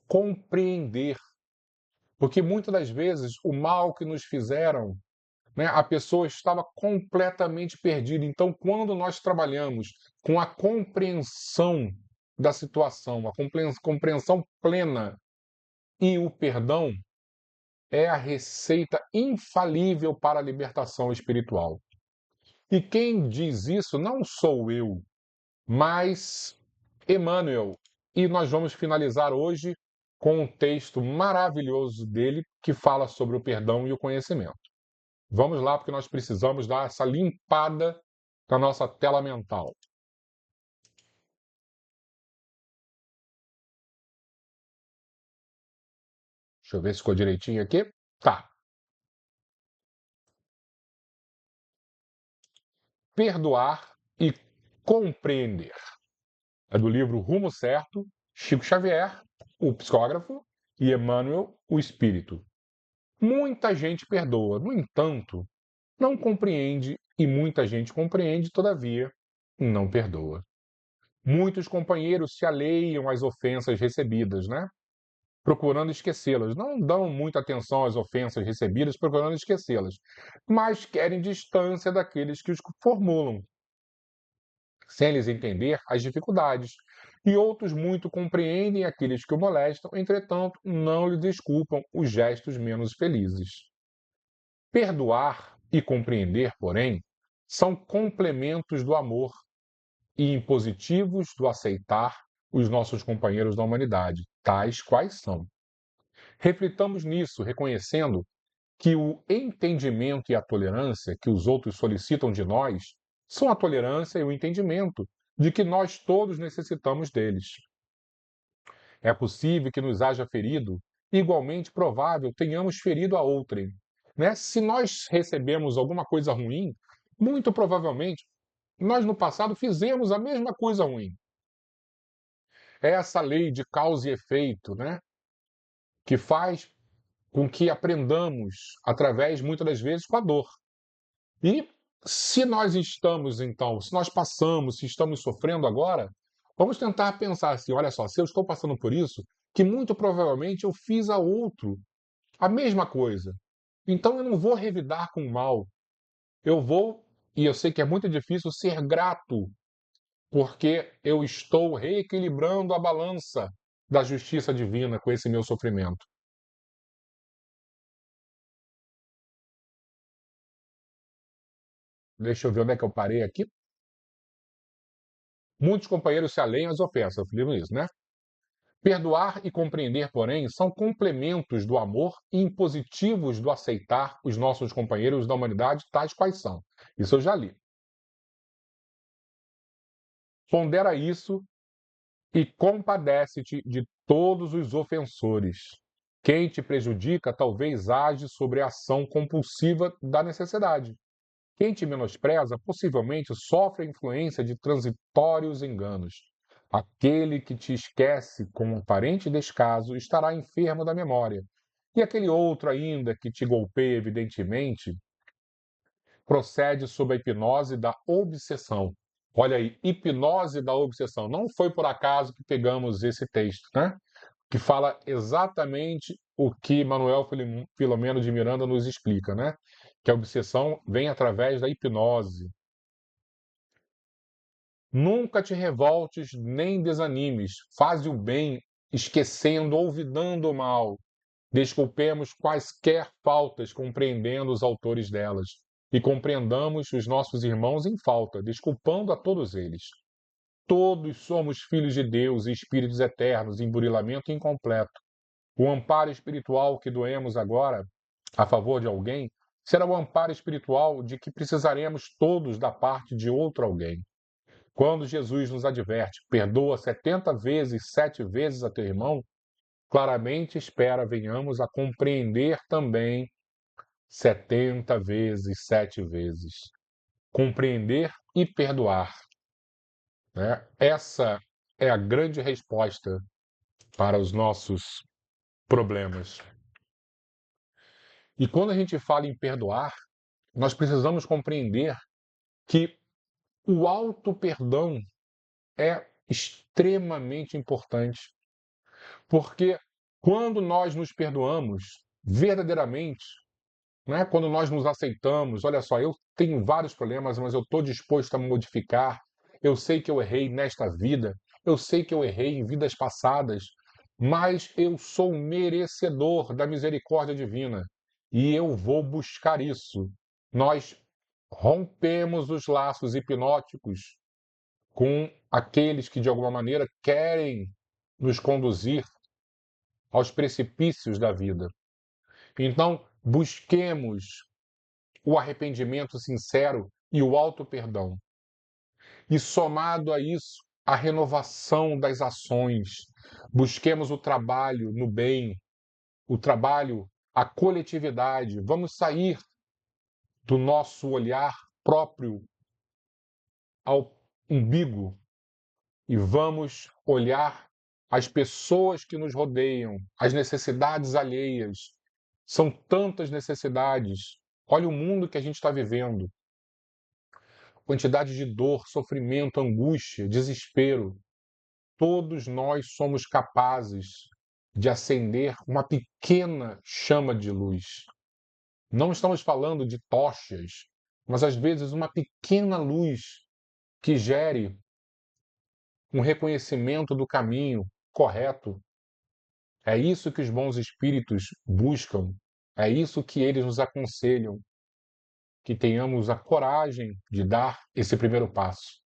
compreender. Porque muitas das vezes o mal que nos fizeram, né, a pessoa estava completamente perdida. Então, quando nós trabalhamos com a compreensão da situação, a compreensão plena e o perdão, é a receita infalível para a libertação espiritual. E quem diz isso não sou eu, mas Emmanuel. E nós vamos finalizar hoje com um texto maravilhoso dele que fala sobre o perdão e o conhecimento. Vamos lá, porque nós precisamos dar essa limpada na nossa tela mental. Deixa eu ver se ficou direitinho aqui. Tá. Perdoar e compreender. É do livro Rumo Certo, Chico Xavier, o psicógrafo, e Emmanuel, o espírito. Muita gente perdoa, no entanto, não compreende, e muita gente compreende, todavia, não perdoa. Muitos companheiros se aleiam às ofensas recebidas, né? Procurando esquecê-las. Não dão muita atenção às ofensas recebidas, procurando esquecê-las, mas querem distância daqueles que os formulam, sem lhes entender as dificuldades. E outros muito compreendem aqueles que o molestam, entretanto, não lhes desculpam os gestos menos felizes. Perdoar e compreender, porém, são complementos do amor e impositivos do aceitar os nossos companheiros da humanidade, tais quais são. Reflitamos nisso, reconhecendo que o entendimento e a tolerância que os outros solicitam de nós são a tolerância e o entendimento de que nós todos necessitamos deles. É possível que nos haja ferido, igualmente provável tenhamos ferido a outrem. Né? Se nós recebemos alguma coisa ruim, muito provavelmente nós no passado fizemos a mesma coisa ruim. É essa lei de causa e efeito, né? Que faz com que aprendamos através, muitas das vezes, com a dor. E se nós estamos, então, se nós passamos, se estamos sofrendo agora, vamos tentar pensar assim: olha só, se eu estou passando por isso, que muito provavelmente eu fiz a outro a mesma coisa. Então eu não vou revidar com o mal. Eu vou, e eu sei que é muito difícil, ser grato porque eu estou reequilibrando a balança da justiça divina com esse meu sofrimento. Deixa eu ver onde é que eu parei aqui. Muitos companheiros se alheiem às ofensas, eu falei isso, né? Perdoar e compreender, porém, são complementos do amor e impositivos do aceitar os nossos companheiros da humanidade tais quais são. Isso eu já li. Pondera isso e compadece-te de todos os ofensores. Quem te prejudica talvez age sobre a ação compulsiva da necessidade. Quem te menospreza possivelmente sofre a influência de transitórios enganos. Aquele que te esquece com um aparente descaso estará enfermo da memória. E aquele outro ainda que te golpeia evidentemente procede sob a hipnose da obsessão. Olha aí, hipnose da obsessão. Não foi por acaso que pegamos esse texto, né? Que fala exatamente o que Manuel Filomeno de Miranda nos explica, né? Que a obsessão vem através da hipnose. Nunca te revoltes nem desanimes, faze o bem, esquecendo, olvidando o mal. Desculpemos quaisquer faltas, compreendendo os autores delas, e compreendamos os nossos irmãos em falta, desculpando a todos eles. Todos somos filhos de Deus e espíritos eternos em burilamento incompleto. O amparo espiritual que doemos agora a favor de alguém será o amparo espiritual de que precisaremos todos da parte de outro alguém. Quando Jesus nos adverte, perdoa 70 vezes, 7 vezes a teu irmão, claramente espera venhamos a compreender também 70 vezes, 7 vezes. Compreender e perdoar, né? Essa é a grande resposta para os nossos problemas. E quando a gente fala em perdoar, nós precisamos compreender que o auto-perdão é extremamente importante, porque quando nós nos perdoamos verdadeiramente, né, quando nós nos aceitamos, olha só, eu tenho vários problemas, mas eu estou disposto a modificar, eu sei que eu errei nesta vida, eu sei que eu errei em vidas passadas, mas eu sou merecedor da misericórdia divina e eu vou buscar isso. Nós rompemos os laços hipnóticos com aqueles que, de alguma maneira, querem nos conduzir aos precipícios da vida. Então, busquemos o arrependimento sincero e o auto-perdão. E, somado a isso, a renovação das ações. Busquemos o trabalho no bem, o trabalho, a coletividade. Vamos sair do nosso olhar próprio ao umbigo e vamos olhar as pessoas que nos rodeiam, as necessidades alheias. São tantas necessidades. Olha o mundo que a gente está vivendo. Quantidade de dor, sofrimento, angústia, desespero. Todos nós somos capazes de acender uma pequena chama de luz. Não estamos falando de tochas, mas às vezes uma pequena luz que gere um reconhecimento do caminho correto. É isso que os bons espíritos buscam, é isso que eles nos aconselham, que tenhamos a coragem de dar esse primeiro passo.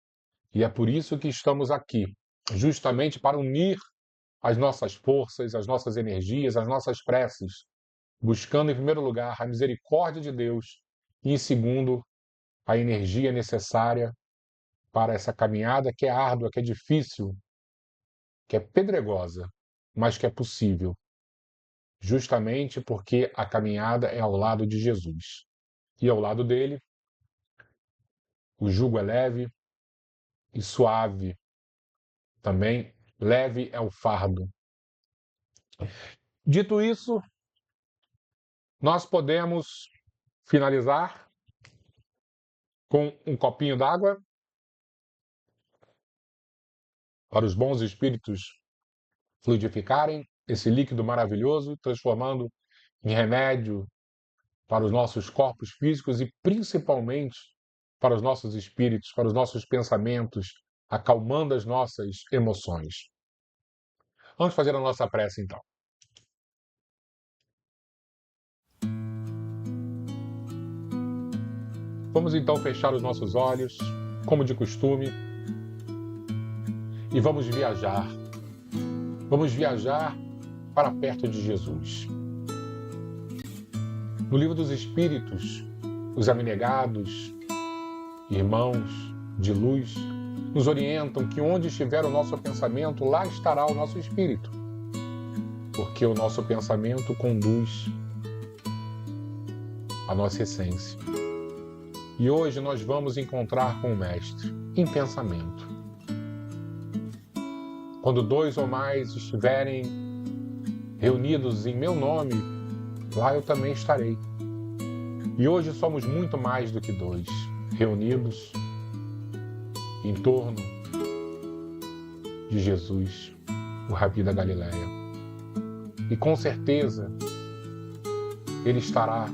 E é por isso que estamos aqui, justamente para unir as nossas forças, as nossas energias, as nossas preces, buscando em primeiro lugar a misericórdia de Deus e em segundo a energia necessária para essa caminhada que é árdua, que é difícil, que é pedregosa, mas que é possível, justamente porque a caminhada é ao lado de Jesus. E ao lado dele, o jugo é leve e suave. Também leve é o fardo. Dito isso, nós podemos finalizar com um copinho d'água para os bons espíritos fluidificarem esse líquido maravilhoso, transformando em remédio para os nossos corpos físicos e principalmente para os nossos espíritos, para os nossos pensamentos, acalmando as nossas emoções. Vamos fazer a nossa prece, então. Vamos então fechar os nossos olhos, como de costume, e vamos viajar. Vamos viajar para perto de Jesus. No Livro dos Espíritos, os abnegados, irmãos de luz, nos orientam que onde estiver o nosso pensamento, lá estará o nosso espírito, porque o nosso pensamento conduz a nossa essência. E hoje nós vamos encontrar com o Mestre em pensamento. Quando 2 ou mais estiverem reunidos em meu nome, lá eu também estarei. E hoje somos muito mais do que 2, reunidos em torno de Jesus, o Rabi da Galileia. E com certeza Ele estará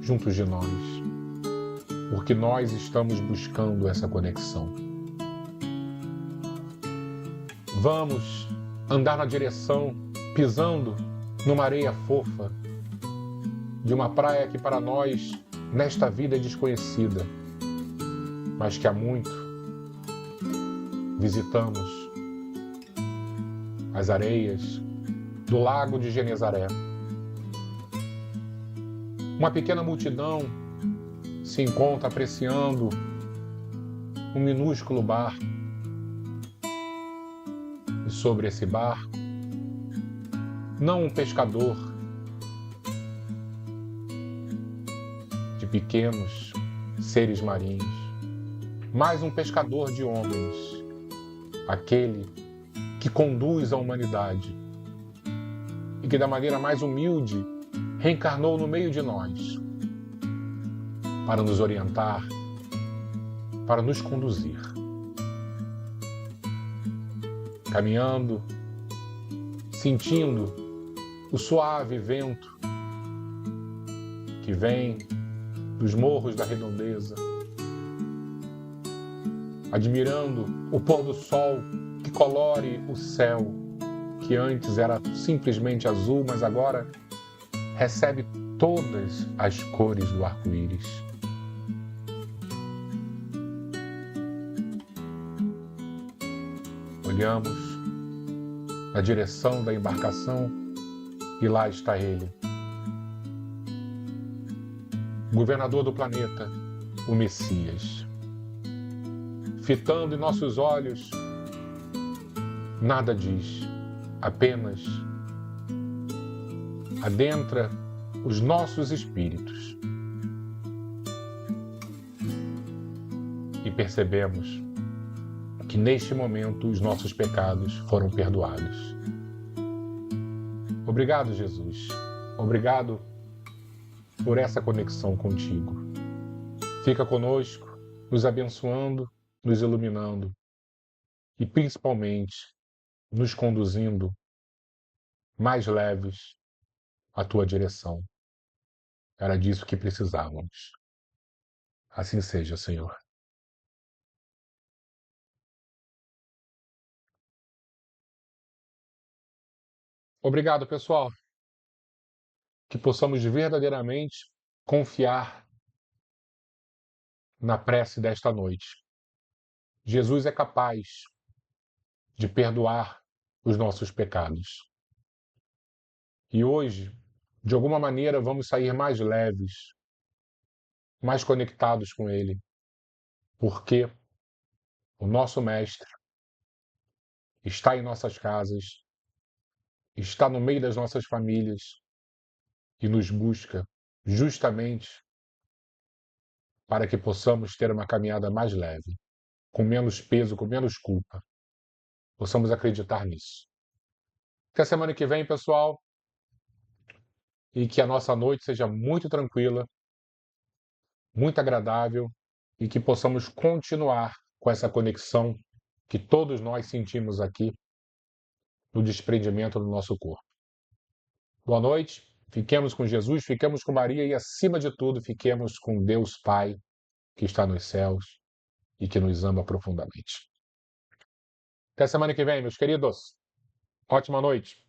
junto de nós, porque nós estamos buscando essa conexão. Vamos andar na direção, pisando numa areia fofa, de uma praia que para nós, nesta vida, é desconhecida, mas que há muito visitamos as areias do Lago de Genezaré. Uma pequena multidão se encontra apreciando um minúsculo barco. E sobre esse barco, não um pescador de pequenos seres marinhos, mas um pescador de homens, aquele que conduz a humanidade e que da maneira mais humilde reencarnou no meio de nós para nos orientar, para nos conduzir. Caminhando, sentindo o suave vento que vem dos morros da redondeza, admirando o pôr do sol que colore o céu, que antes era simplesmente azul, mas agora recebe todas as cores do arco-íris. Olhamos na direção da embarcação e lá está ele, governador do planeta, o Messias. Fitando em nossos olhos, nada diz, apenas adentra os nossos espíritos e percebemos que neste momento os nossos pecados foram perdoados. Obrigado, Jesus. Obrigado por essa conexão contigo. Fica conosco, nos abençoando, nos iluminando e principalmente nos conduzindo mais leves à tua direção. Era disso que precisávamos. Assim seja, Senhor. Obrigado, pessoal. Que possamos verdadeiramente confiar na prece desta noite. Jesus é capaz de perdoar os nossos pecados. E hoje, de alguma maneira, vamos sair mais leves, mais conectados com Ele, porque o nosso Mestre está em nossas casas, está no meio das nossas famílias e nos busca justamente para que possamos ter uma caminhada mais leve, com menos peso, com menos culpa. Possamos acreditar nisso. Até semana que vem, pessoal, e que a nossa noite seja muito tranquila, muito agradável e que possamos continuar com essa conexão que todos nós sentimos aqui no desprendimento do nosso corpo. Boa noite, fiquemos com Jesus, fiquemos com Maria e, acima de tudo, fiquemos com Deus Pai, que está nos céus e que nos ama profundamente. Até semana que vem, meus queridos. Ótima noite.